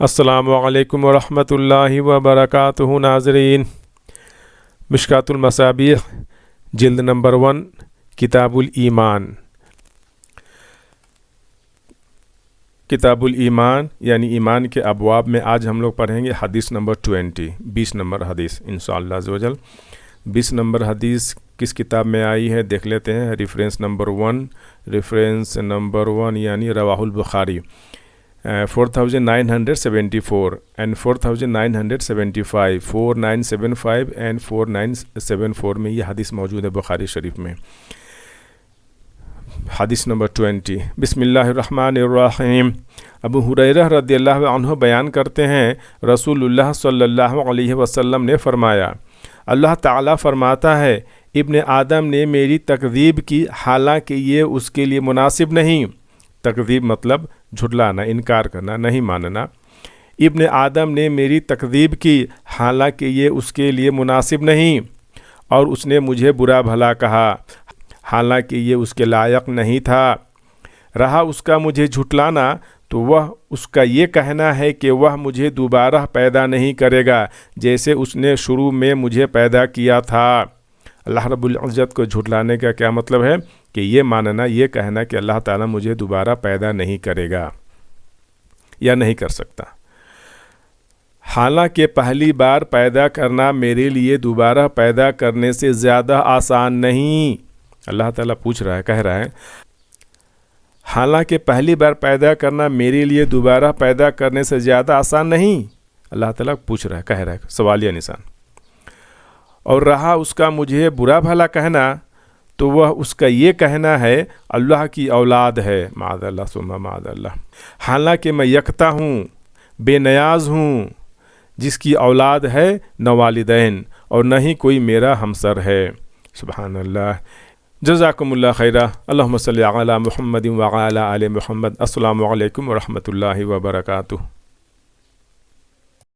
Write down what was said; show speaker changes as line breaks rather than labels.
السلام علیکم ورحمۃ اللہ وبرکاتہ۔ ناظرین، مشکات المصابیح جلد نمبر 1 کتاب الایمان۔ کتاب الایمان یعنی ایمان کے ابواب میں آج ہم لوگ پڑھیں گے حدیث نمبر 20 نمبر حدیث انشاءاللہ عز و جل۔ 20 نمبر حدیث کس کتاب میں آئی ہے دیکھ لیتے ہیں۔ ریفرنس نمبر 1 یعنی رواہ البخاری 4974 and 4975 4975 and 4974 میں یہ حدیث موجود ہے بخاری شریف میں۔ حدیث نمبر 20، بسم اللہ الرحمن الرحیم۔ ابو ہریرہ رضی اللہ عنہ بیان کرتے ہیں رسول اللہ صلی اللہ علیہ وسلم نے فرمایا، اللہ تعالیٰ فرماتا ہے ابن آدم نے میری تکذیب کی حالانکہ یہ اس کے لیے مناسب نہیں۔ تکذیب مطلب جھٹلانا، انکار کرنا، نہیں ماننا۔ ابن آدم نے میری تکذیب کی حالانکہ یہ اس کے لیے مناسب نہیں، اور اس نے مجھے برا بھلا کہا حالانکہ یہ اس کے لائق نہیں تھا۔ رہا اس کا مجھے جھٹلانا تو وہ اس کا یہ کہنا ہے کہ وہ مجھے دوبارہ پیدا نہیں کرے گا جیسے اس نے شروع میں مجھے پیدا کیا تھا۔ اللہ رب العزت کو جھٹلانے کا کیا مطلب ہے کہ یہ ماننا، یہ کہنا کہ اللہ تعالیٰ مجھے دوبارہ پیدا نہیں کرے گا یا نہیں کر سکتا، حالانکہ پہلی بار پیدا کرنا میرے لیے دوبارہ پیدا کرنے سے زیادہ آسان نہیں۔ اللہ تعالیٰ پوچھ رہا ہے، کہہ رہا ہے حالانکہ پہلی بار پیدا کرنا میرے لیے دوبارہ پیدا کرنے سے زیادہ آسان نہیں۔ اللہ تعالیٰ پوچھ رہا ہے، کہہ رہا ہے، سوالیہ نشان۔ اور رہا اس کا مجھے برا بھلا کہنا تو وہ اس کا یہ کہنا ہے اللہ کی اولاد ہے، معاذ اللہ ثم معاذ اللہ، حالانکہ میں یکتا ہوں، بے نیاز ہوں، جس کی اولاد ہے نہ والدین اور نہ ہی کوئی میرا ہمسر ہے۔ سبحان اللہ۔ جزاکم اللہ خیرہ۔ اللہم صلی علی محمد وعلی آل محمد۔ السلام علیکم ورحمۃ اللہ وبرکاتہ۔